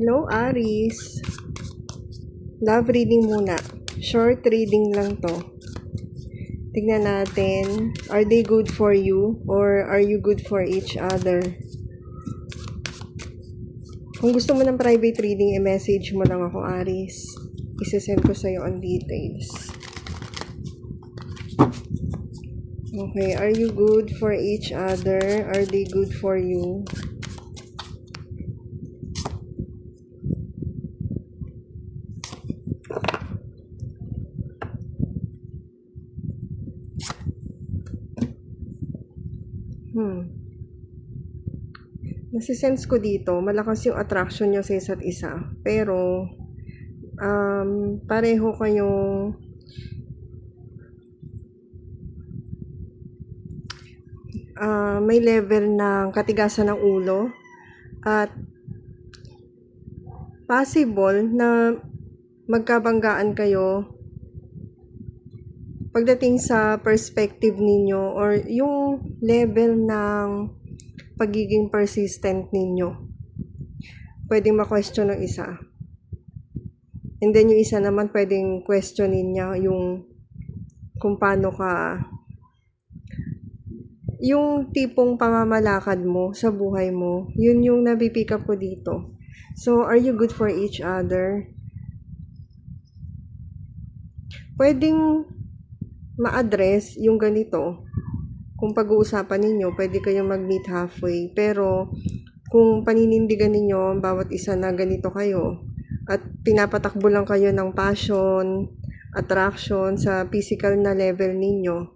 Hello, Aries. Love reading muna. Short reading lang to. Tignan natin, are they good for you or are you good for each other? Kung gusto mo ng private reading, i-message mo lang ako, Aries. Isesend ko sa'yo ang details. Okay, are you good for each other? Are they good for you? Nasisense ko dito, malakas yung attraction nyo sa isa't isa. Pero, pareho kayong may level ng katigasan ng ulo. At possible na magkabanggaan kayo pagdating sa perspective ninyo or yung level ng pagiging persistent ninyo. Pwedeng ma-question ng isa. And then yung isa naman pwedeng questionin niya yung kung paano ka, yung tipong pamamalakad mo sa buhay mo, yun yung napipick up ko dito. So, are you good for each other? Pwedeng ma-address yung ganito. Kung pag-uusapan ninyo, pwede kayong mag-meet halfway. Pero, kung paninindigan ninyo bawat isa na ganito kayo, at pinapatakbo lang kayo ng passion, attraction sa physical na level ninyo,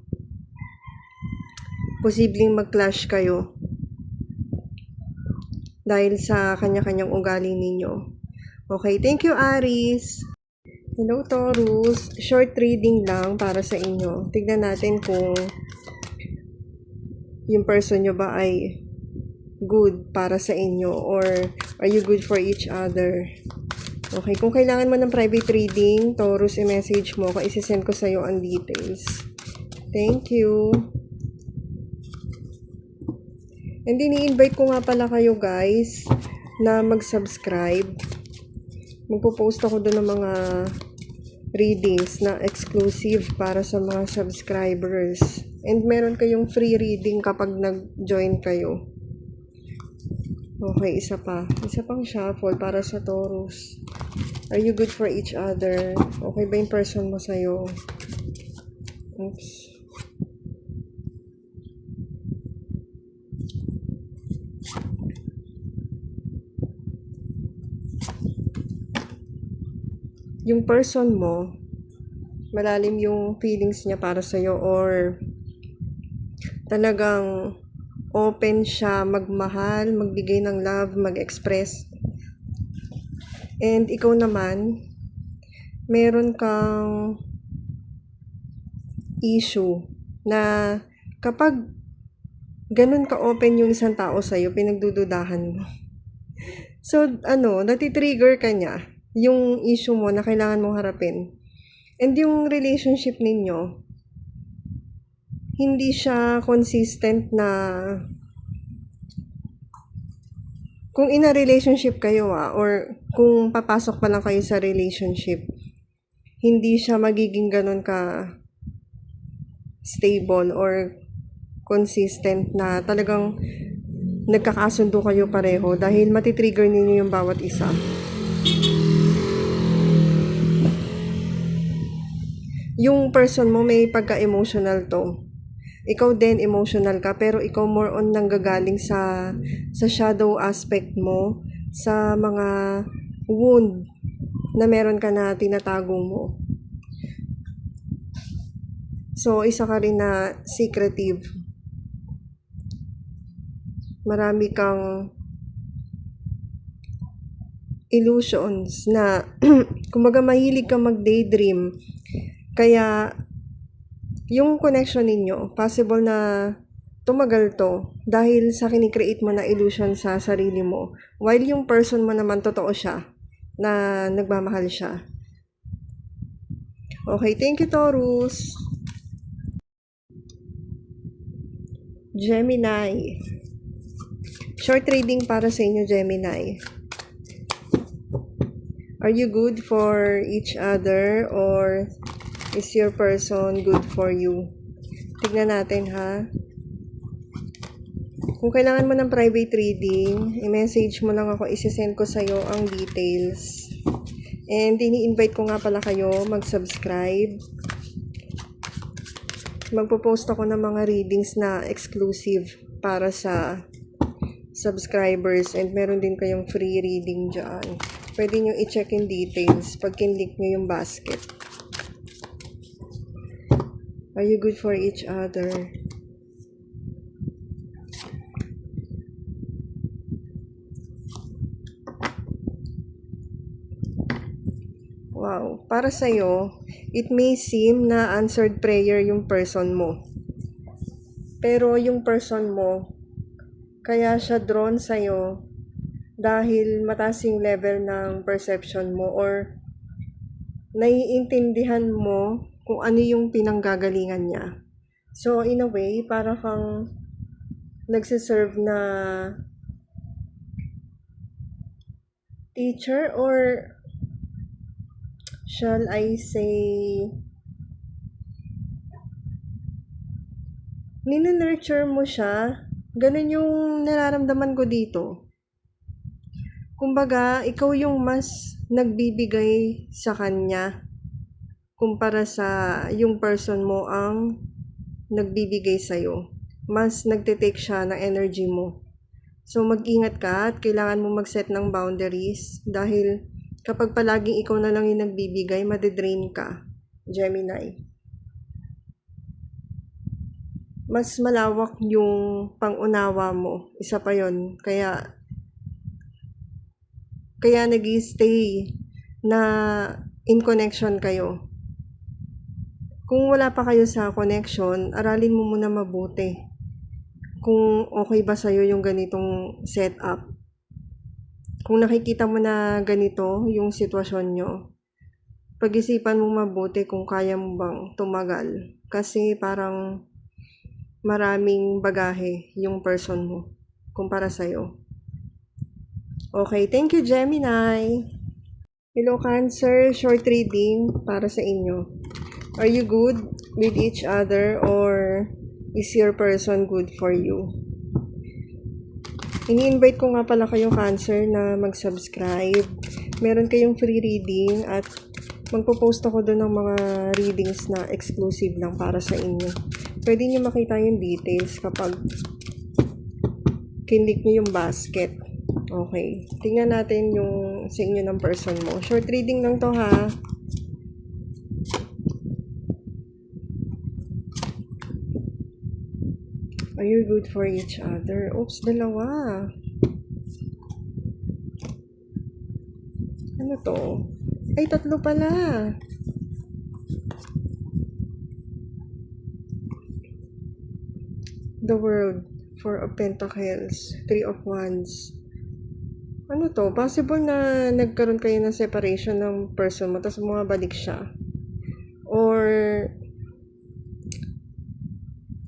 posibleng mag-clash kayo dahil sa kanya-kanyang ugali ninyo. Okay, thank you, Aries. Hello, Taurus. Short reading lang para sa inyo. Tignan natin kung yung person nyo ba ay good para sa inyo or are you good for each other. Okay, kung kailangan mo ng private reading, Taurus, i-message mo ko, isisend ko sa'yo ang details. Thank you. And ini-invite ko nga pala kayo guys na mag-subscribe. Magpo-post ako doon ng mga readings na exclusive para sa mga subscribers. And meron kayong free reading kapag nag-join kayo. Okay, isa pang shuffle para sa Taurus. Are you good for each other? Okay ba yung person mo sa'yo? Oops. Yung person mo, malalim yung feelings niya para sa'yo or talagang open siya magmahal, magbigay ng love, mag-express. And ikaw naman, meron kang issue na kapag ganun ka-open yung isang tao sa'yo, pinagdududahan mo. So, natitrigger ka niya yung issue mo na kailangan mong harapin. And yung relationship ninyo, hindi siya consistent na kung in a relationship kayo or kung papasok pa lang kayo sa relationship, hindi siya magiging ganun ka stable or consistent na talagang nagkakasundo kayo pareho dahil matitrigger ninyo yung bawat isa. Yung person mo may pagka-emotional to. Ikaw din emotional ka pero ikaw more on nanggagaling sa shadow aspect mo, sa mga wound na meron ka na tinatago mo. So, isa ka rin na secretive. Marami kang illusions na kumbaga mahilig kang mag-daydream. Kaya yung connection ninyo, possible na tumagal to dahil sa kinikreate mo na illusion sa sarili mo. While yung person mo naman totoo siya, na nagmamahal siya. Okay, thank you, Taurus. Gemini. Short reading para sa inyo, Gemini. Are you good for each other or is your person good for you? Tignan natin ha. Kung kailangan mo ng private reading, i-message mo lang ako, isi-send ko sa'yo ang details. And ini-invite ko nga pala kayo mag-subscribe. Magpo-post ako ng mga readings na exclusive para sa subscribers and meron din kayong free reading dyan. Pwede nyo i-check in details pag kinlik nyo yung basket. Are you good for each other? Wow, para sa'yo, it may seem na answered prayer yung person mo. Pero yung person mo, kaya siya drawn sa'yo dahil mataas yung level ng perception mo or naiintindihan mo kung ano yung pinanggagalingan niya. So, in a way, para kang nagsiserve na teacher or shall I say nurture mo siya. Ganun yung nararamdaman ko dito. Kumbaga, ikaw yung mas nagbibigay sa kanya kumpara sa yung person mo ang nagbibigay sa'yo. Mas nagtitake siya ng energy mo. So, mag-ingat ka at kailangan mo mag-set ng boundaries dahil kapag palaging ikaw na lang yung nagbibigay, madidrain ka, Gemini. Mas malawak yung pangunawa mo. Isa pa yon. Kaya nag-stay na in connection kayo. Kung wala pa kayo sa connection, aralin mo muna mabuti. Kung okay ba sa'yo yung ganitong setup. Kung nakikita mo na ganito yung sitwasyon nyo, pag-isipan mo mabuti kung kaya mo bang tumagal. Kasi parang maraming bagahe yung person mo kumpara sa'yo. Okay, thank you Gemini. Hello Cancer, short reading para sa inyo. Are you good with each other or is your person good for you? Ini-invite ko nga pala kayo Cancer na mag-subscribe. Meron kayong free reading at magpo-post ako doon ng mga readings na exclusive lang para sa inyo. Pwede nyo makita yung details kapag kinlik nyo yung basket. Okay. Tingnan natin yung sa inyo ng person mo. Short reading lang to ha. Are you good for each other? Oops, dalawa. Ano to? Ay, tatlo pala. The World, Four of Pentacles, Three of Wands. Ano to? Possible na nagkaroon kayo ng separation ng person mo tapos bumabalik siya. Or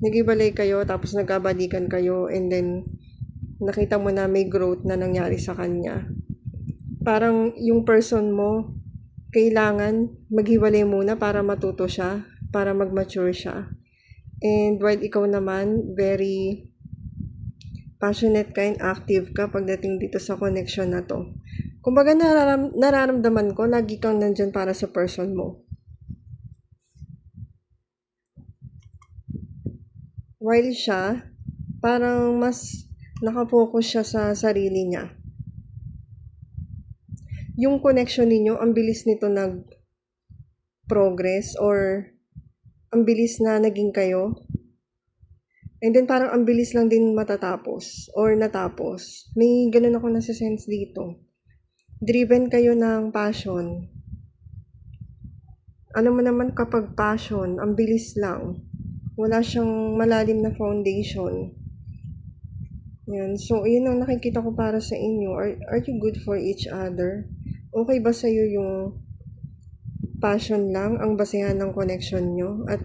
naghiwalay kayo tapos nagkabalikan kayo and then nakita mo na may growth na nangyari sa kanya. Parang yung person mo kailangan maghiwalay muna para matuto siya, para mag-mature siya. And while ikaw naman, very passionate ka and active ka pagdating dito sa connection na to. Kumbaga nararamdaman ko, lagi kang nandyan para sa person mo. While siya, parang mas nakafocus siya sa sarili niya. Yung connection ninyo, ang bilis nito nag-progress or ang bilis na naging kayo. And then parang ang bilis lang din matatapos or natapos. May ganun ako nasa-sense dito. Driven kayo ng passion. Alam mo naman kapag passion, ang bilis lang. Wala siyang malalim na foundation. Yan. So, yun ang nakikita ko para sa inyo. Are you good for each other? Okay ba sa'yo yung passion lang ang basehan ng connection nyo? At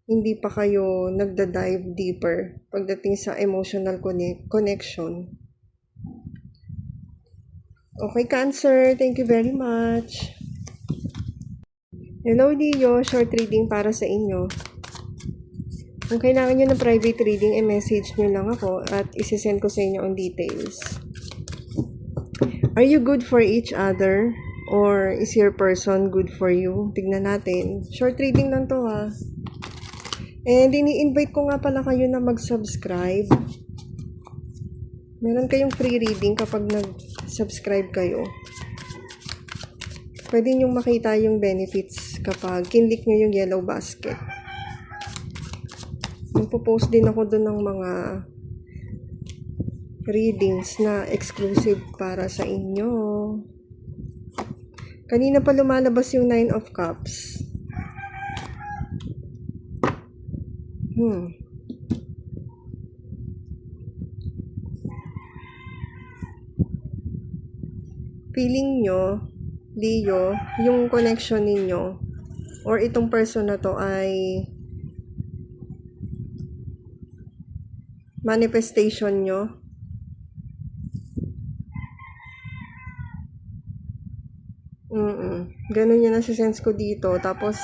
hindi pa kayo nagda-dive deeper pagdating sa emotional connection. Okay, Cancer. Thank you very much. Hello, Leo. Short reading para sa inyo. Kung kailangan nyo ng private reading, message nyo lang ako at isisend ko sa inyo ang details. Are you good for each other? Or is your person good for you? Tignan natin. Short reading lang to ha. And ini-invite ko nga pala kayo na mag-subscribe. Meron kayong free reading kapag nag-subscribe kayo. Pwede nyo makita yung benefits kapag kinlik nyo yung yellow basket. Magpo-post din ako doon ng mga readings na exclusive para sa inyo. Kanina pa lumalabas yung 9 of Cups. Feeling nyo, Leo, yung connection ninyo or itong person na to ay manifestation nyo. Ganun yung nasa-sense ko dito. Tapos,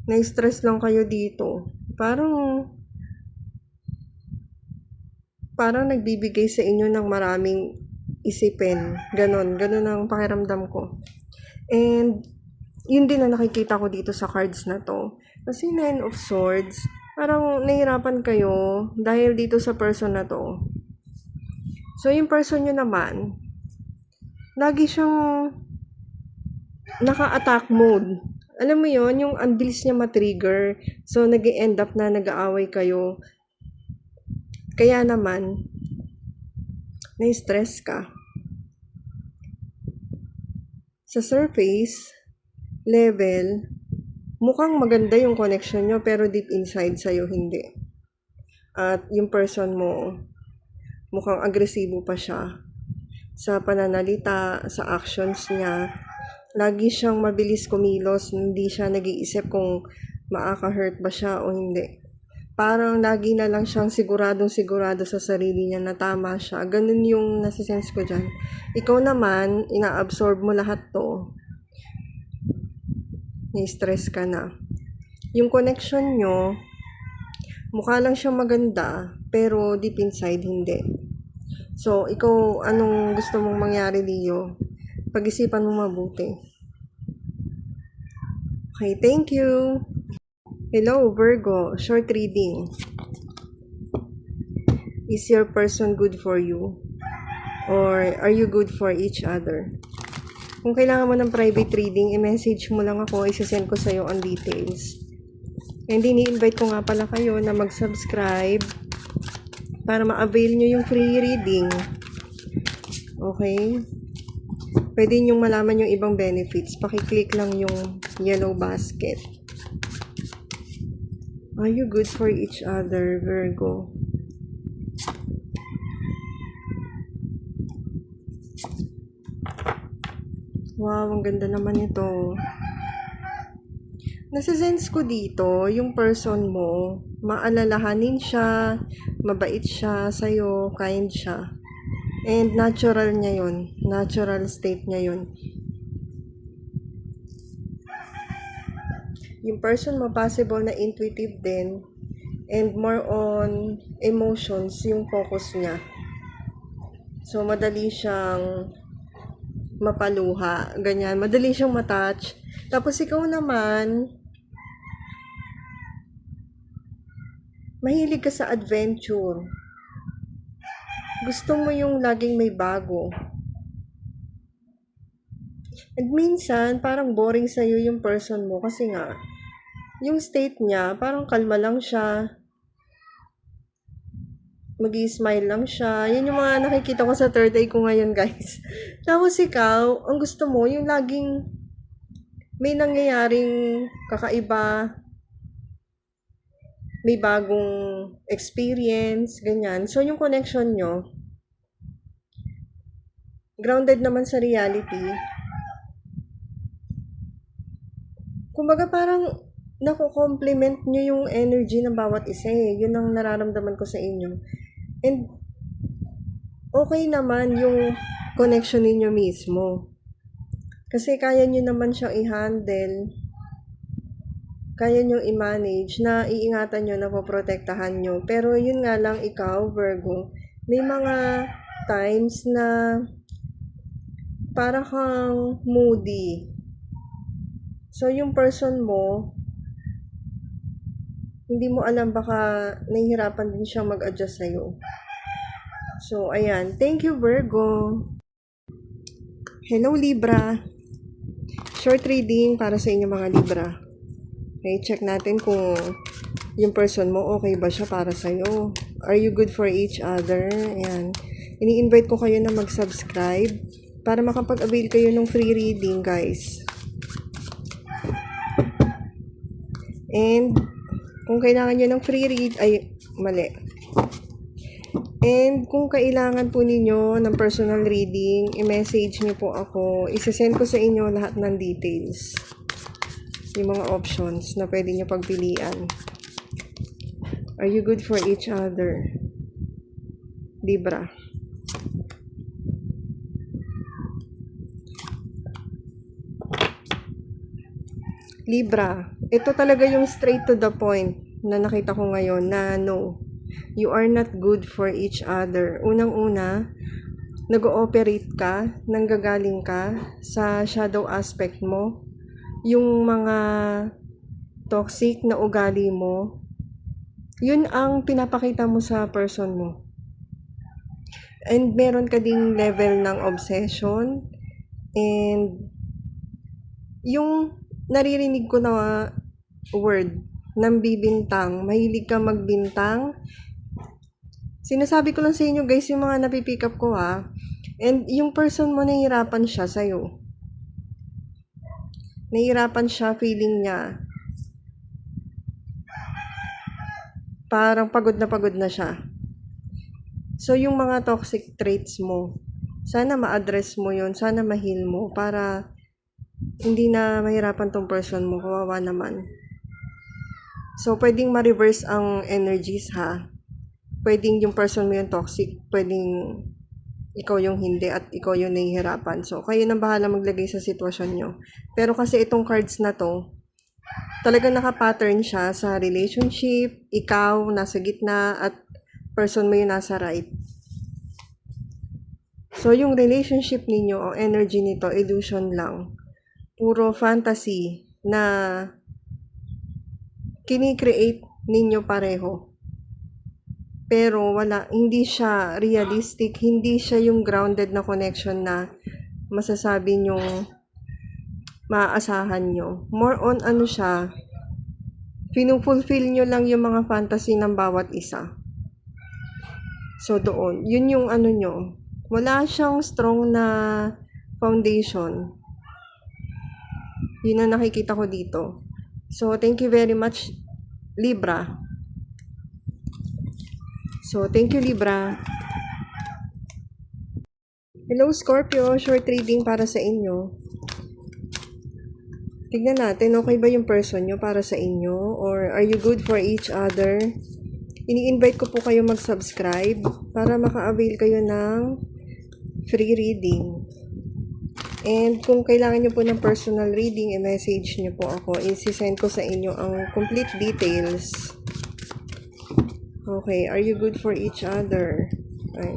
na-stress lang kayo dito. Parang nagbibigay sa inyo ng maraming isipin. Ganon ang pakiramdam ko. And, yun din na nakikita ko dito sa cards na to. Kasi 9 of Swords, parang nahirapan kayo dahil dito sa person na to. So, yung person nyo naman, lagi siyang naka-attack mode. Alam mo yon, yung ang bilis niya matrigger. So, nag-end up na nag-aaway kayo. Kaya naman, na-stress ka. Sa surface level, mukhang maganda yung connection nyo, pero deep inside sa'yo, hindi. At yung person mo, mukhang agresibo pa siya. Sa pananalita, sa actions niya, lagi siyang mabilis kumilos, hindi siya nag-iisip kung makaka-hurt ba siya o hindi. Parang lagi na lang siyang sigurado sa sarili niya na tama siya. Ganun yung nasa-sense ko dyan. Ikaw naman, ina-absorb mo lahat to. Ni-stress ka na. Yung connection nyo, mukha lang siyang maganda, pero deep inside, hindi. So, ikaw, anong gusto mong mangyari, Leo? Pag-isipan mo mabuti. Okay, thank you. Hello, Virgo. Short reading. Is your person good for you? Or are you good for each other? Kung kailangan mo ng private reading, i-message mo lang ako, isasend ko sa'yo ang details. And ini-invite ko nga pala kayo na mag-subscribe para ma-avail nyo yung free reading. Okay? Pwede nyo malaman yung ibang benefits. Pakiclick lang yung yellow basket. Are you good for each other, Virgo? Wow, ang ganda naman ito. Nasa-sense ko dito, yung person mo, maalalahanin siya, mabait siya sa'yo, kind siya. And natural niya yun. Natural state niya yun. Yung person mo, possible na intuitive din. And more on emotions, yung focus niya. So, madali siyang mapaluha, ganyan. Madali siyang matouch. Tapos ikaw naman, mahilig ka sa adventure. Gusto mo yung laging may bago. And minsan, parang boring sa'yo yung person mo kasi nga, yung state niya, parang kalma lang siya. Mag-i-smile lang siya. Yan yung mga nakikita ko sa third eye ko ngayon, guys. Tapos ikaw, ang gusto mo, yung laging may nangyayaring kakaiba, may bagong experience, ganyan. So, yung connection nyo, grounded naman sa reality. Kumbaga parang nako-complement nyo yung energy ng bawat isa eh. Yun ang nararamdaman ko sa inyo. And okay naman yung connection ninyo mismo. Kasi kaya nyo naman siyang i-handle, kaya nyo i-manage, na iingatan nyo, na poprotektahan nyo. Pero yun nga lang, ikaw, Virgo, may mga times na para kang moody. So, yung person mo, hindi mo alam, baka nahihirapan din siyang mag-adjust sa'yo. So, ayan. Thank you, Virgo. Hello, Libra. Short reading para sa inyo, mga Libra. Okay, check natin kung yung person mo, okay ba siya para sa'yo. Are you good for each other? Ayan. Ini-invite ko kayo na mag-subscribe para makapag-avail kayo ng free reading, guys. And kung kailangan nyo ng free read, And kung kailangan po ninyo ng personal reading, i-message nyo po ako. Isasend ko sa inyo lahat ng details. Yung mga options na pwede nyo pagpilian. Are you good for each other? Libra. Libra. Ito talaga yung straight to the point na nakita ko ngayon na no. You are not good for each other. Unang-una, nag-ooperate ka, nanggagaling ka sa shadow aspect mo. Yung mga toxic na ugali mo, yun ang pinapakita mo sa person mo. And meron ka ding level ng obsession. And yung naririnig ko na word ng bibintang, mahilig ka magbintang. Sinasabi ko lang sa inyo, guys, yung mga napipick up ko, ha. And yung person mo, nahihirapan siya sa'yo. Nahihirapan siya, feeling niya parang pagod na siya. So, yung mga toxic traits mo, sana ma-address mo yun, sana ma-heal mo, para hindi na mahirapan tong person mo, kawawa naman. So, pwedeng ma-reverse ang energies, ha. Pwedeng yung person mo yung toxic, pwedeng ikaw yung hindi at ikaw yung nahihirapan. So, kayo nang bahala maglagay sa sitwasyon nyo. Pero kasi itong cards na to, talagang naka-pattern siya sa relationship, ikaw nasa gitna at person mo yung nasa right. So, yung relationship ninyo o energy nito, illusion lang. Puro fantasy na kini-create ninyo pareho. Pero hindi siya realistic, hindi siya yung grounded na connection na masasabi nyong maaasahan nyo. More on siya, pinufulfill nyo lang yung mga fantasy ng bawat isa. So doon, yun yung nyo. Wala siyang strong na foundation. Yun ang nakikita ko dito. So thank you very much, Libra. So, thank you, Libra. Hello, Scorpio. Short reading para sa inyo. Tignan natin, okay ba yung person nyo para sa inyo? Or are you good for each other? Ini-invite ko po kayo mag-subscribe para maka-avail kayo ng free reading. And kung kailangan nyo po ng personal reading, i-message nyo po ako. I-send ko sa inyo ang complete details. Okay, are you good for each other? Ay.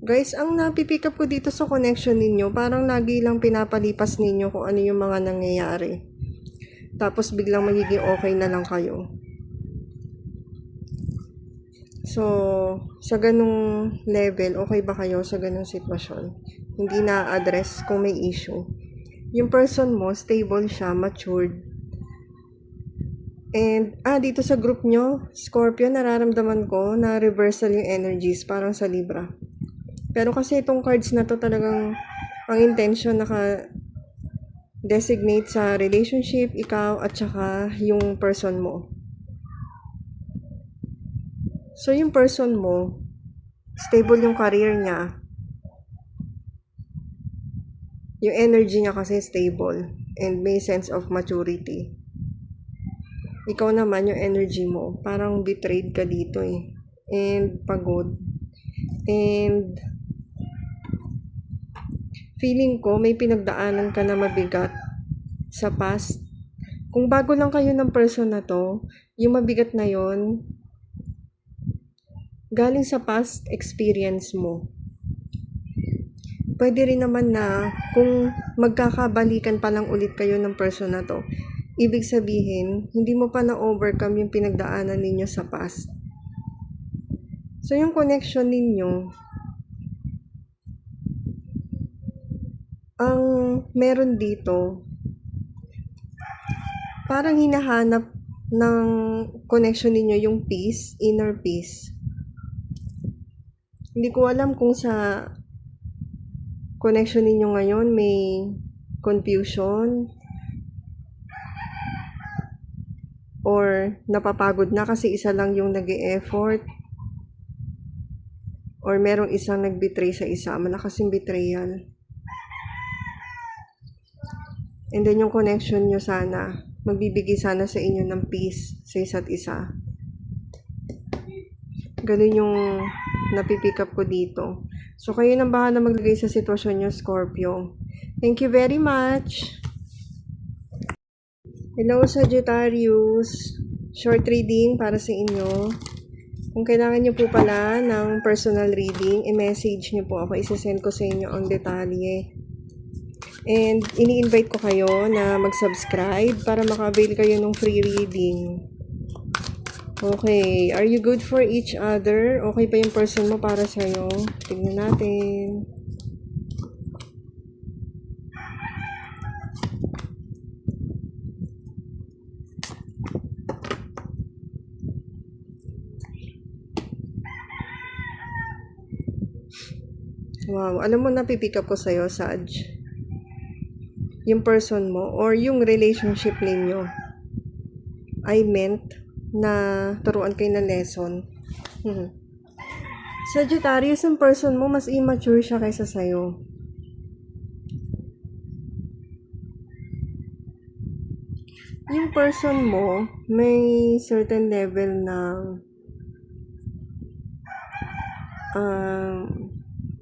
Guys, ang napipick up ko dito sa connection ninyo, parang lagi lang pinapalipas ninyo kung ano yung mga nangyayari. Tapos biglang magiging okay na lang kayo. So, sa ganung level, okay ba kayo sa ganung sitwasyon? Hindi na-address kung may issue. Yung person mo, stable siya, matured. And, dito sa group nyo, Scorpio, nararamdaman ko na reversal yung energies, parang sa Libra. Pero kasi itong cards na to talagang ang intention naka-designate sa relationship, ikaw, at saka yung person mo. So, yung person mo, stable yung career niya. Yung energy niya kasi stable and may sense of maturity. Ikaw naman, yung energy mo, parang betrayed ka dito eh. And pagod. And feeling ko may pinagdaanan ka na mabigat sa past. Kung bago lang kayo ng person na to, yung mabigat na yon galing sa past experience mo. Pwede rin naman na kung magkakabalikan pa lang ulit kayo ng person na to, ibig sabihin, hindi mo pa na-overcome yung pinagdaanan ninyo sa past. So, yung connection ninyo, ang meron dito, parang hinahanap ng connection ninyo yung peace, inner peace. Hindi ko alam kung sa connection ninyo ngayon may confusion or napapagod na kasi isa lang yung nag-e-effort or merong isang nag-betray sa isa, malakas yung betrayal. And then yung connection nyo sana, magbibigay sana sa inyo ng peace sa isa't isa. Ganun yung napipick up ko dito. So, kayo nang bahala maglagay sa sitwasyon nyo, Scorpio. Thank you very much. Hello, Sagittarius. Short reading para sa inyo. Kung kailangan nyo po pala ng personal reading, i-message nyo po ako. Isasend ko sa inyo ang detalye. And ini-invite ko kayo na mag-subscribe para maka-avail kayo ng free reading. Okay, are you good for each other? Okay pa yung person mo para sa'yo? Tignan natin. Wow, alam mo, napipick up ko sa'yo, Sag. Yung person mo or yung relationship ninyo, I meant na turuan kayo ng lesson. Sagittarius, yung person mo, mas immature siya kaysa sa'yo. Yung person mo, may certain level ng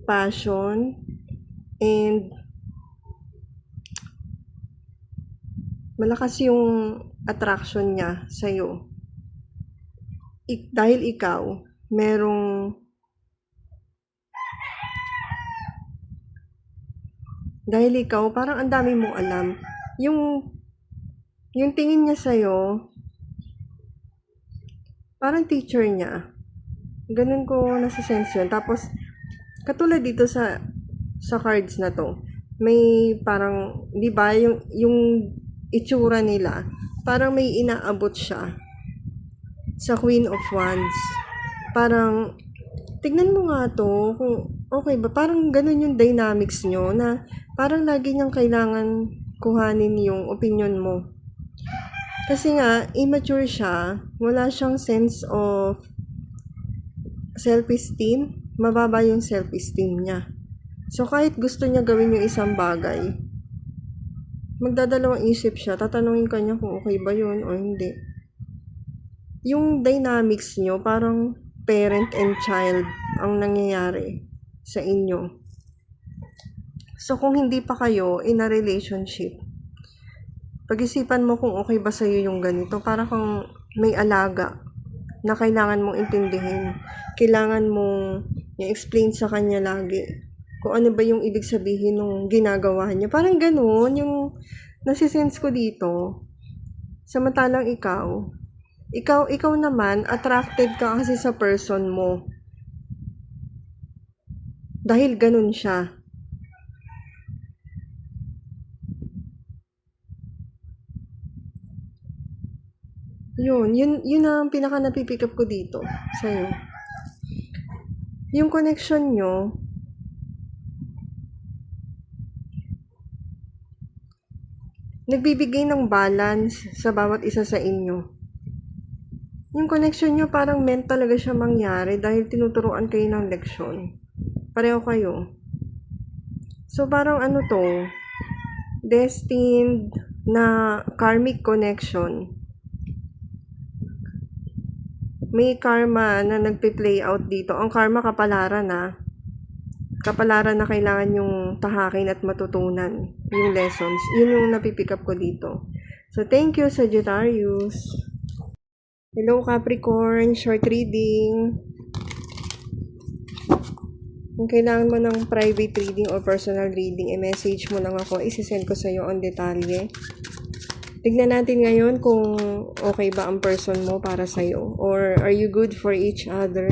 passion and malakas yung attraction niya sa'yo. Dahil ikaw, parang ang dami mong alam. Yung tingin niya sa'yo, parang teacher niya. Ganun ko nasa-sense yun. Tapos, katulad dito sa cards na to, may parang, di ba, yung itsura nila, parang may inaabot siya sa Queen of Wands. Parang, tignan mo nga to, kung okay ba, parang ganun yung dynamics nyo, na parang lagi niyang kailangan kuhanin yung opinion mo. Kasi nga, immature siya, wala siyang sense of self-esteem, mababa yung self-esteem niya. So, kahit gusto niya gawin yung isang bagay, magdadalawang isip siya, tatanungin ka niya kung okay ba yun o hindi. Yung dynamics nyo, parang parent and child ang nangyayari sa inyo. So, kung hindi pa kayo in a relationship, pag-isipan mo kung okay ba sa'yo yung ganito. Para kang may alaga na kailangan mong intindihin. Kailangan mong i-explain sa kanya lagi kung ano ba yung ibig sabihin ng ginagawa niya. Parang ganun yung nasisense ko dito. Samantalang ikaw naman, attracted ka kasi sa person mo. Dahil ganun siya. Yun ang pinaka napipick up ko dito sa'yo. Yung connection nyo, nagbibigay ng balance sa bawat isa sa inyo. Yung connection nyo parang meant talaga siya mangyari dahil tinuturuan kayo ng leksyon. Pareho kayo. So parang ano to, destined na karmic connection. May karma na nagpe-play out dito. Ang karma kapalaran na. Kapalaran na kailangan yung tahakin at matutunan. Yung lessons. Yun yung napipick up ko dito. So, thank you, Sagittarius. Hello, Capricorn. Short reading. Kung kailangan mo ng private reading or personal reading, i-message mo lang ako. Isisend ko sa'yo on detalye. Tignan natin ngayon kung okay ba ang person mo para sa'yo. Or are you good for each other?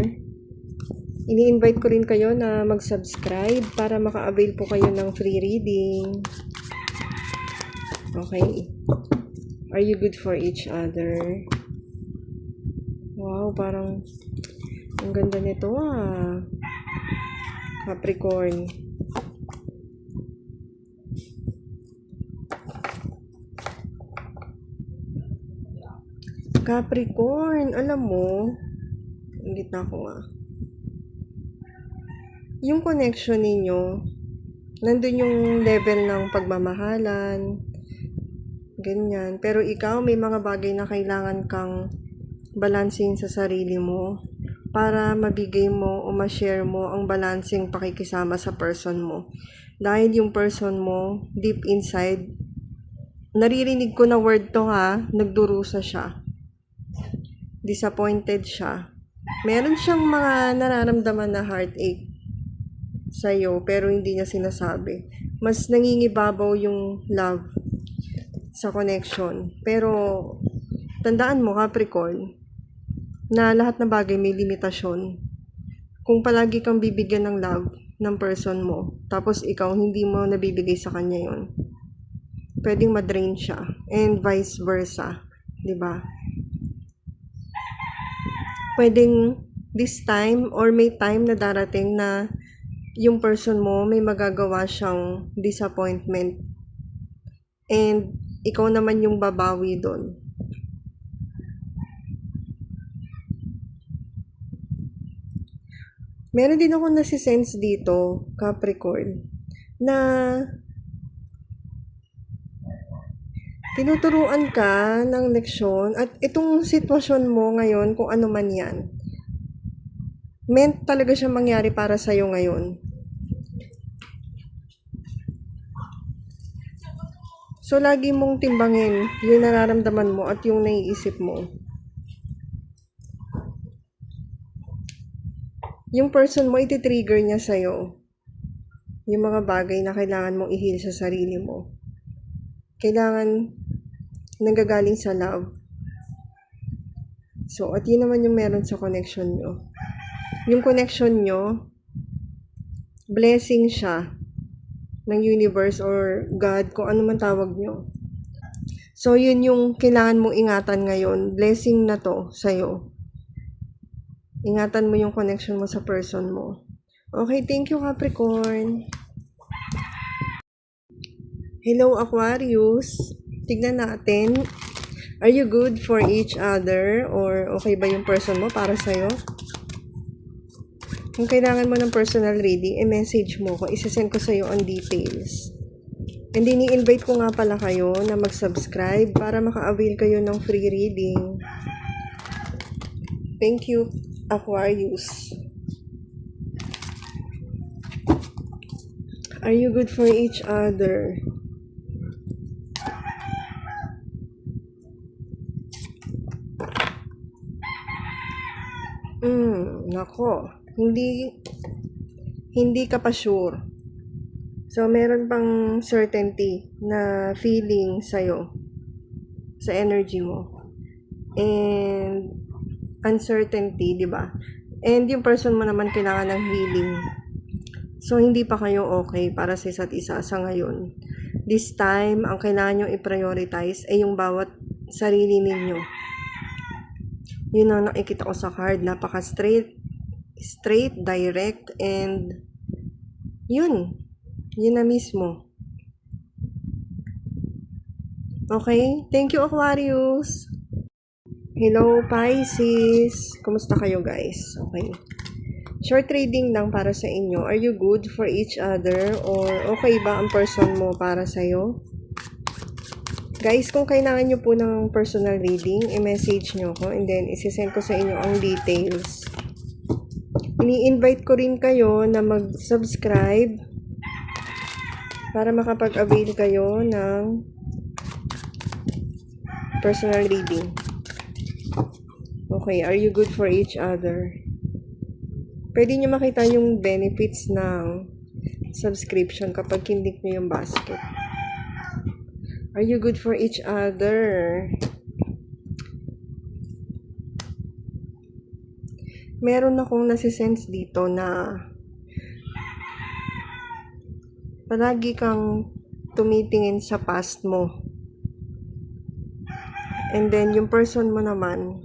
Ini-invite ko rin kayo na mag-subscribe para maka-avail po kayo ng free reading. Okay. Are you good for each other? Wow, parang ang ganda nito Capricorn. Capricorn, alam mo, ulit na ako yung connection ninyo, nandun yung level ng pagmamahalan, ganyan. Pero ikaw, may mga bagay na kailangan kang balansin sa sarili mo para mabigay mo o ma-share mo ang balancing pakikisama sa person mo. Dahil yung person mo, deep inside, naririnig ko na word to nagdurusa siya. Disappointed siya. Meron siyang mga nararamdaman na heartache sa'yo, pero hindi niya sinasabi. Mas nangingibabaw yung love sa connection. Pero, tandaan mo, Capricorn, na lahat ng bagay may limitasyon. Kung palagi kang bibigyan ng love ng person mo, tapos ikaw hindi mo nabibigay sa kanya yon, pwedeng madrain siya. And vice versa. Diba? Pwedeng this time or may time na darating na yung person mo may magagawa siyang disappointment and ikaw naman yung babawi doon. Meron din ako nasisense dito, Capricorn, na tinuturuan ka ng leksyon at itong sitwasyon mo ngayon, kung ano man yan, meant talaga siya mangyari para sa'yo ngayon. So, lagi mong timbangin yung nararamdaman mo at yung naiisip mo. Yung person mo, iti-trigger niya sa'yo yung mga bagay na kailangan mong i-heal sa sarili mo. Kailangan nanggagaling sa love. So, at yun naman yung meron sa connection nyo. Yung connection nyo, blessing siya ng universe or God, kung ano man tawag nyo. So, yun yung kailangan mong ingatan ngayon. Blessing na to sa'yo. Ingatan mo yung connection mo sa person mo. Okay, thank you, Capricorn. Hello, Aquarius. Tignan natin. Are you good for each other? Or okay ba yung person mo para sa'yo? Kung kailangan mo ng personal reading, i-message mo ko. Isasend ko sa'yo ang details. And ini-invite ko nga pala kayo na mag-subscribe para maka-avail kayo ng free reading. Thank you, Aquarius. Are you good for each other? Nako. Hindi ka pa sure. So, meron pang certainty na feeling sa'yo, sa energy mo. And uncertainty, di ba? And yung person mo naman kailangan ng healing. So, hindi pa kayo okay para sa isa't isa sa ngayon. This time, ang kailangan nyo i-prioritize ay yung bawat sarili ninyo. Yun ang nakikita ko sa card. Napaka-straight, direct, and yun na mismo. Okay? Thank you, Aquarius. Hello, Pisces. Kumusta kayo, guys? Okay. Short reading lang para sa inyo. Are you good for each other? Or okay ba ang person mo para sa'yo? Guys, kung kailangan nyo po ng personal reading, i-message nyo ko and then isi-send ko sa inyo ang details. Ini-invite ko rin kayo na mag-subscribe para makapag-avail kayo ng personal reading. Okay, are you good for each other? Pwede nyo makita yung benefits ng subscription kapag kinlik nyo yung basket. Are you good for each other? Meron akong nasisense dito na palagi kang tumitingin sa past mo. And then, yung person mo naman,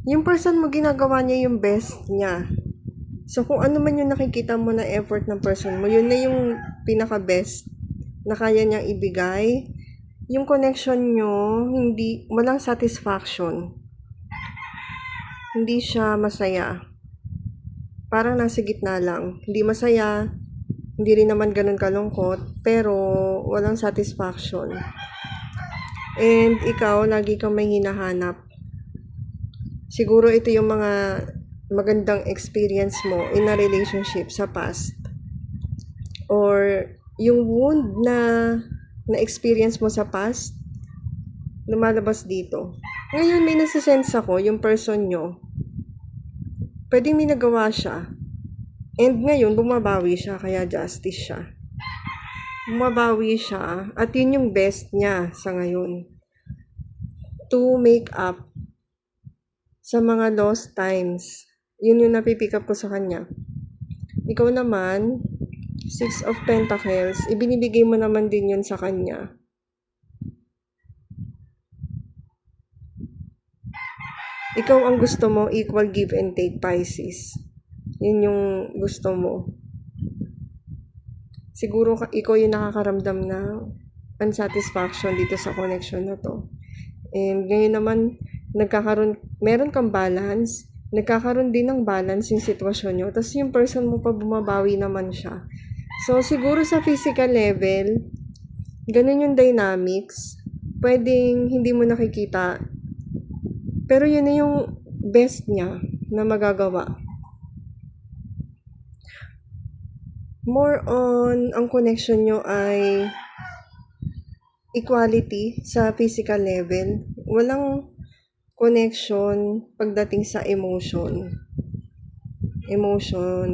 yung person mo ginagawa niya yung best niya. So, kung ano man yung nakikita mo na effort ng person mo, yun na yung pinaka-best na kaya niyang ibigay. Yung connection nyo, walang satisfaction. Hindi siya masaya. Parang nasa gitna lang. Hindi masaya, hindi rin naman ganun kalungkot, pero walang satisfaction. And ikaw, lagi kang may hinahanap. Siguro ito yung mga magandang experience mo in a relationship sa past. Or yung wound na experience mo sa past, lumalabas dito. Ngayon may nasa-sense ako, yung person nyo, pwedeng may nagawa siya. And ngayon, bumabawi siya, kaya justice siya. Bumabawi siya, at yun yung best niya sa ngayon. To make up sa mga lost times. Yun yung napipick up ko sa kanya. Ikaw naman, 6 of Pentacles, ibinibigay mo naman din yun sa kanya. Ikaw ang gusto mo, equal give and take, Pisces. Yun yung gusto mo. Siguro ikaw yung nakakaramdam na unsatisfaction dito sa connection na to. And ngayon naman, meron kang balance, nagkakaroon din ng balance yung sitwasyon nyo, tapos yung person mo pa bumabawi naman siya. So, siguro sa physical level, ganun yung dynamics, pwedeng hindi mo nakikita, pero yun na yung best niya na magagawa. More on, ang connection nyo ay equality sa physical level. Walang connection pagdating sa emotions, emotional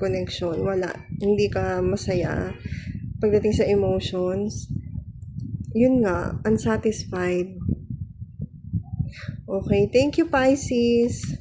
connection, wala. Hindi ka masaya pagdating sa emotions. Yun nga, unsatisfied. Okay, thank you, Pisces.